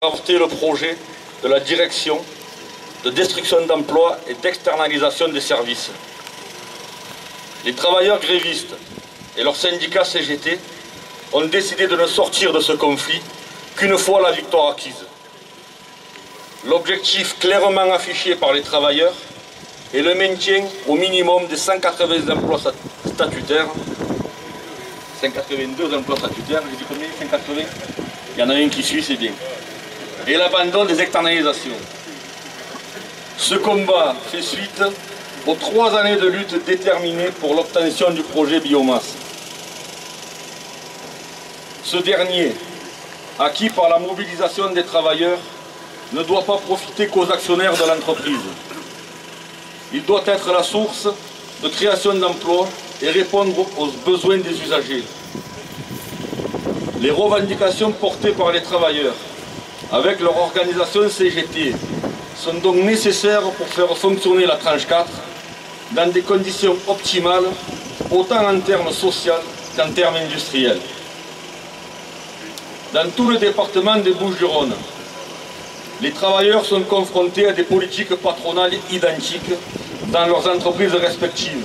Porter le projet de la direction de destruction d'emplois et d'externalisation des services. Les travailleurs grévistes et leurs syndicats CGT ont décidé de ne sortir de ce conflit qu'une fois la victoire acquise. L'objectif clairement affiché par les travailleurs est le maintien au minimum des 180 emplois statutaires. 182 emplois statutaires, j'ai dit combien? 180. Il y en a un qui suit, c'est bien. Et l'abandon des externalisations. Ce combat fait suite aux 3 années de lutte déterminée pour l'obtention du projet biomasse. Ce dernier, acquis par la mobilisation des travailleurs, ne doit pas profiter qu'aux actionnaires de l'entreprise. Il doit être la source de création d'emplois et répondre aux besoins des usagers. Les revendications portées par les travailleurs, avec leur organisation CGT, sont donc nécessaires pour faire fonctionner la tranche 4 dans des conditions optimales, autant en termes sociaux qu'en termes industriels. Dans tout le département des Bouches-du-Rhône, les travailleurs sont confrontés à des politiques patronales identiques dans leurs entreprises respectives.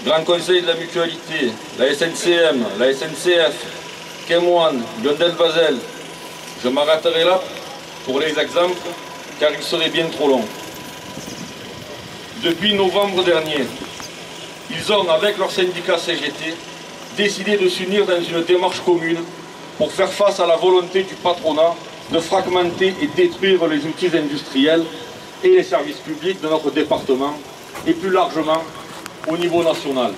Grand Conseil de la Mutualité, la SNCM, la SNCF, Kemoine, Lyondell-Basel. Je m'arrêterai là pour les exemples, car ils seraient bien trop longs. Depuis novembre dernier, ils ont, avec leur syndicat CGT, décidé de s'unir dans une démarche commune pour faire face à la volonté du patronat de fragmenter et détruire les outils industriels et les services publics de notre département, et plus largement au niveau national.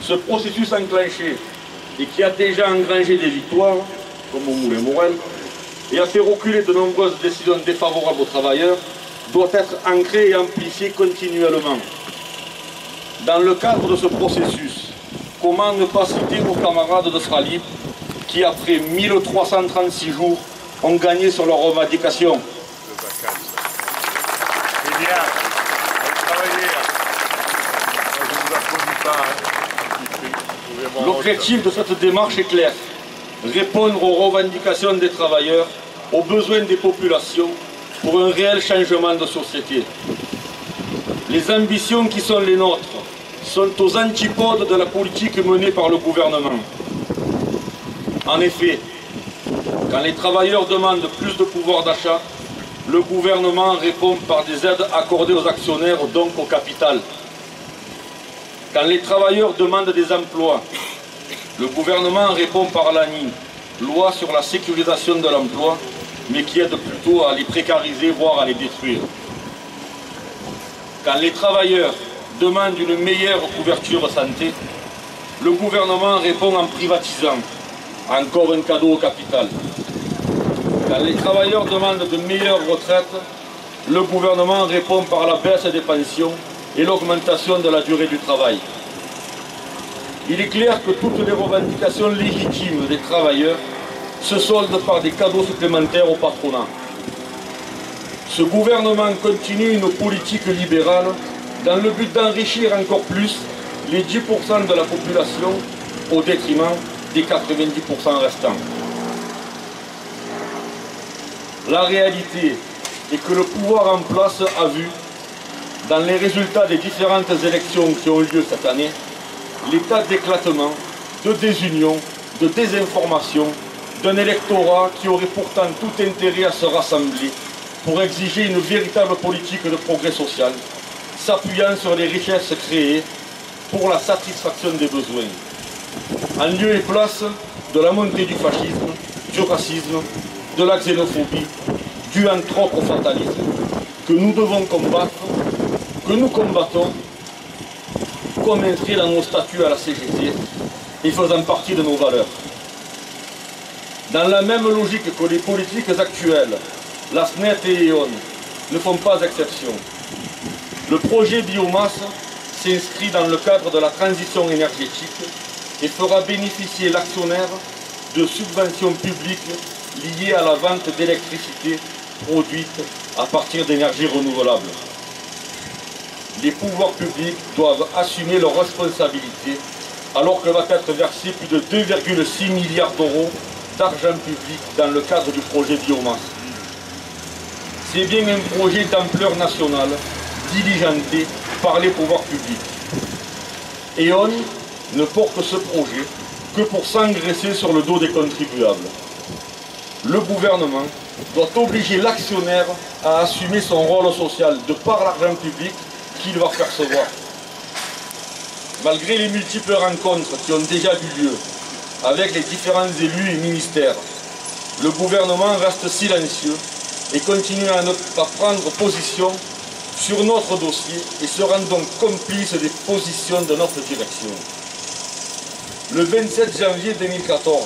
Ce processus enclenché et qui a déjà engrangé des victoires, comme au Moulin Morel, et a fait reculer de nombreuses décisions défavorables aux travailleurs, doit être ancré et amplifié continuellement. Dans le cadre de ce processus, comment ne pas citer nos camarades de Fralib qui, après 1336 jours, ont gagné sur leurs revendications. C'est bien, vous travaillez. Je ne vous applaudis pas. L'objectif de cette démarche est clair. Répondre aux revendications des travailleurs, aux besoins des populations, pour un réel changement de société. Les ambitions qui sont les nôtres sont aux antipodes de la politique menée par le gouvernement. En effet, quand les travailleurs demandent plus de pouvoir d'achat, le gouvernement répond par des aides accordées aux actionnaires, donc au capital. Quand les travailleurs demandent des emplois, le gouvernement répond par l'ANI, loi sur la sécurisation de l'emploi, mais qui aide plutôt à les précariser, voire à les détruire. Quand les travailleurs demandent une meilleure couverture santé, le gouvernement répond en privatisant, encore un cadeau au capital. Quand les travailleurs demandent de meilleures retraites, le gouvernement répond par la baisse des pensions et l'augmentation de la durée du travail. Il est clair que toutes les revendications légitimes des travailleurs se soldent par des cadeaux supplémentaires au patronat. Ce gouvernement continue une politique libérale dans le but d'enrichir encore plus les 10% de la population au détriment des 90% restants. La réalité est que le pouvoir en place a vu, dans les résultats des différentes élections qui ont lieu cette année, l'état d'éclatement, de désunion, de désinformation, d'un électorat qui aurait pourtant tout intérêt à se rassembler pour exiger une véritable politique de progrès social, s'appuyant sur les richesses créées pour la satisfaction des besoins. En lieu et place de la montée du fascisme, du racisme, de la xénophobie, due entre autres au fatalisme, que nous devons combattre, que nous combattons, comme inscrit dans nos statuts à la CGT et faisant partie de nos valeurs. Dans la même logique que les politiques actuelles, la SNET et E.ON ne font pas exception. Le projet biomasse s'inscrit dans le cadre de la transition énergétique et fera bénéficier l'actionnaire de subventions publiques liées à la vente d'électricité produite à partir d'énergies renouvelables. Les pouvoirs publics doivent assumer leurs responsabilités alors que va être versé plus de 2,6 milliards d'euros d'argent public dans le cadre du projet biomasse. C'est bien un projet d'ampleur nationale, diligenté par les pouvoirs publics. E.ON ne porte ce projet que pour s'engraisser sur le dos des contribuables. Le gouvernement doit obliger l'actionnaire à assumer son rôle social de par l'argent public qu'il va percevoir. Malgré les multiples rencontres qui ont déjà eu lieu avec les différents élus et ministères, le gouvernement reste silencieux et continue à ne pas prendre position sur notre dossier et se rend donc complice des positions de notre direction. Le 27 janvier 2014,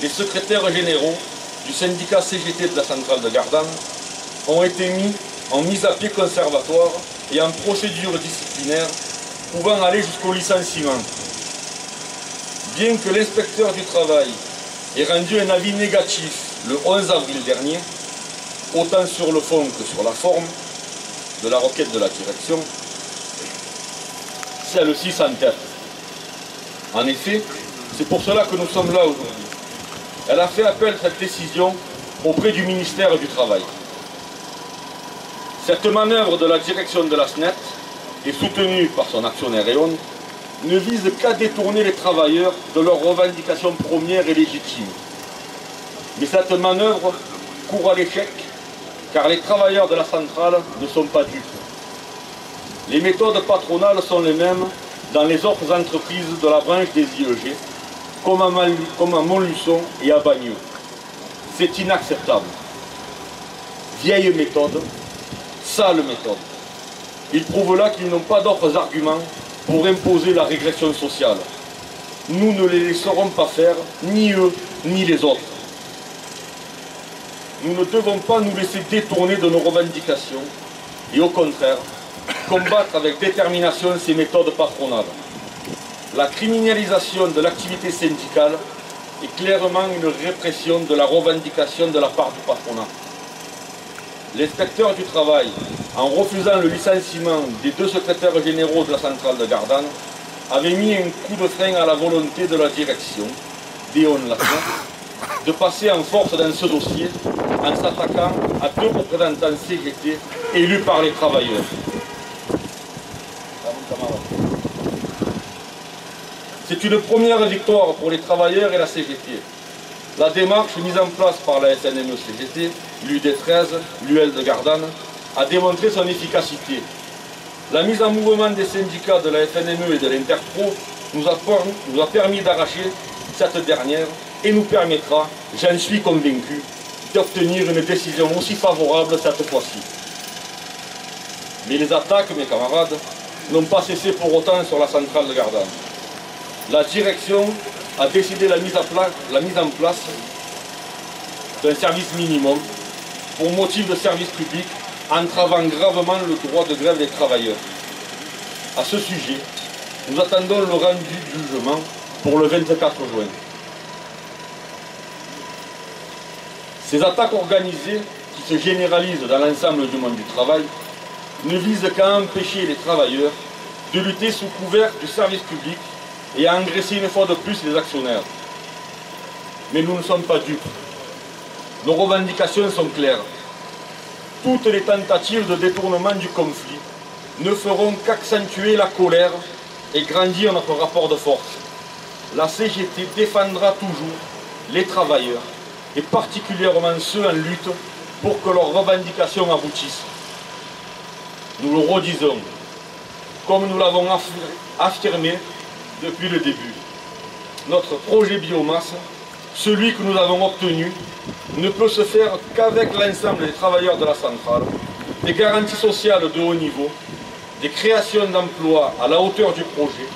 les secrétaires généraux du syndicat CGT de la centrale de Gardanne ont été mis en mise à pied conservatoire et en procédure disciplinaire pouvant aller jusqu'au licenciement. Bien que l'inspecteur du travail ait rendu un avis négatif le 11 avril dernier, autant sur le fond que sur la forme de la requête de la direction, celle-ci s'entête. En effet, c'est pour cela que nous sommes là aujourd'hui. Elle a fait appel à cette décision auprès du ministère du Travail. Cette manœuvre de la direction de la SNET, et soutenue par son actionnaire E.ON, ne vise qu'à détourner les travailleurs de leurs revendications premières et légitimes. Mais cette manœuvre court à l'échec, car les travailleurs de la centrale ne sont pas dupes. Les méthodes patronales sont les mêmes dans les autres entreprises de la branche des IEG, comme à Montluçon et à Bagneux. C'est inacceptable. Vieille méthode, sale méthode. Ils prouvent là qu'ils n'ont pas d'autres arguments pour imposer la régression sociale. Nous ne les laisserons pas faire, ni eux, ni les autres. Nous ne devons pas nous laisser détourner de nos revendications et au contraire, combattre avec détermination ces méthodes patronales. La criminalisation de l'activité syndicale est clairement une répression de la revendication de la part du patronat. L'inspecteur du travail, en refusant le licenciement des 2 secrétaires généraux de la centrale de Gardanne, avait mis un coup de frein à la volonté de la direction, d'E.ON de passer en force dans ce dossier en s'attaquant à 2 représentants CGT élus par les travailleurs. C'est une première victoire pour les travailleurs et la CGT. La démarche mise en place par la SNME-CGT, l'UD13, l'UL de Gardanne, a démontré son efficacité. La mise en mouvement des syndicats de la FNME et de l'Interpro nous a permis d'arracher cette dernière et nous permettra, j'en suis convaincu, d'obtenir une décision aussi favorable cette fois-ci. Mais les attaques, mes camarades, n'ont pas cessé pour autant sur la centrale de Gardanne. La direction a décidé la mise en place d'un service minimum pour motif de service public, entravant gravement le droit de grève des travailleurs. À ce sujet, nous attendons le rendu du jugement pour le 24 juin. Ces attaques organisées, qui se généralisent dans l'ensemble du monde du travail, ne visent qu'à empêcher les travailleurs de lutter sous couvert du service public et à engraisser une fois de plus les actionnaires. Mais nous ne sommes pas dupes. Nos revendications sont claires. Toutes les tentatives de détournement du conflit ne feront qu'accentuer la colère et grandir notre rapport de force. La CGT défendra toujours les travailleurs, et particulièrement ceux en lutte, pour que leurs revendications aboutissent. Nous le redisons, comme nous l'avons affirmé depuis le début. Notre projet biomasse, celui que nous avons obtenu, ne peut se faire qu'avec l'ensemble des travailleurs de la centrale, des garanties sociales de haut niveau, des créations d'emplois à la hauteur du projet,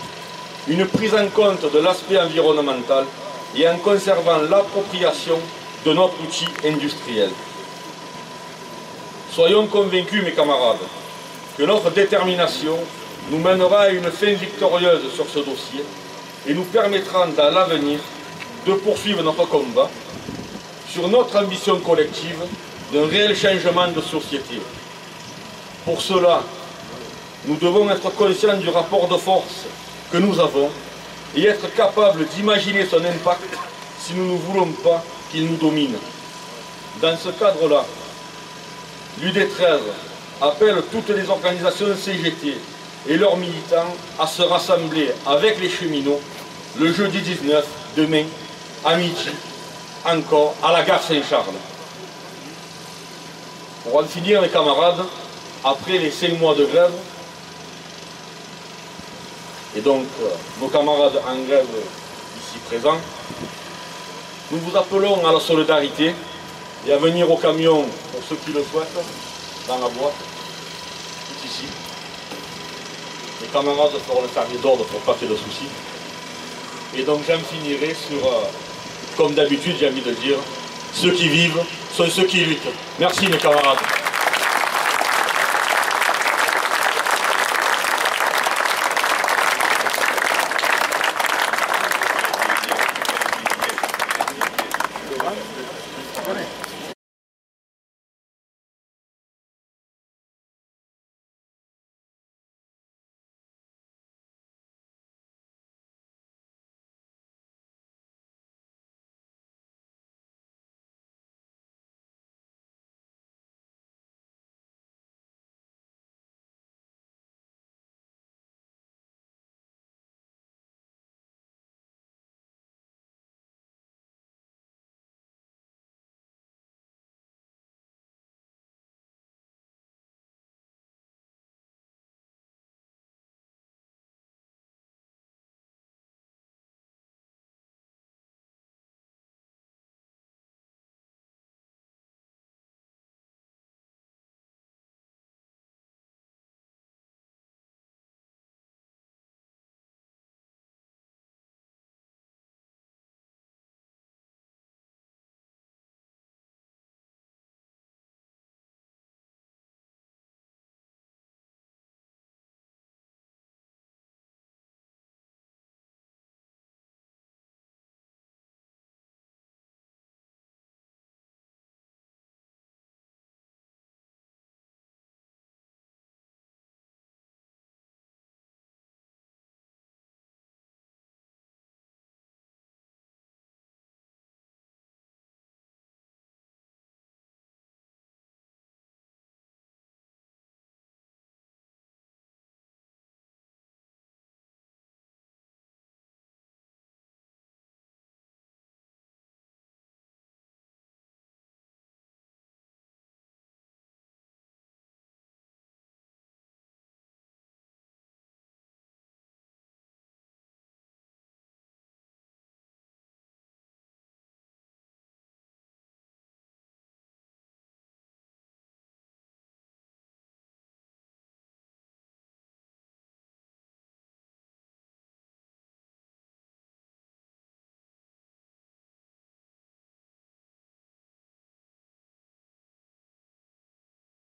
une prise en compte de l'aspect environnemental et en conservant l'appropriation de notre outil industriel. Soyons convaincus, mes camarades, que notre détermination nous mènera à une fin victorieuse sur ce dossier et nous permettra dans l'avenir de poursuivre notre combat sur notre ambition collective d'un réel changement de société. Pour cela, nous devons être conscients du rapport de force que nous avons et être capables d'imaginer son impact si nous ne voulons pas qu'ils nous dominent. Dans ce cadre-là, l'UD13 appelle toutes les organisations CGT et leurs militants à se rassembler avec les cheminots le jeudi 19, demain, à midi, encore à la gare Saint-Charles. Pour en finir, mes camarades, après les 5 mois de grève, et donc nos camarades en grève ici présents, nous vous appelons à la solidarité et à venir au camion, pour ceux qui le souhaitent, dans la boîte, tout ici. Les camarades feront le carnet d'ordre pour pas qu'il y ait de soucis. Et donc j'en finirai sur, comme d'habitude j'ai envie de dire, ceux qui vivent sont ceux qui luttent. Merci mes camarades.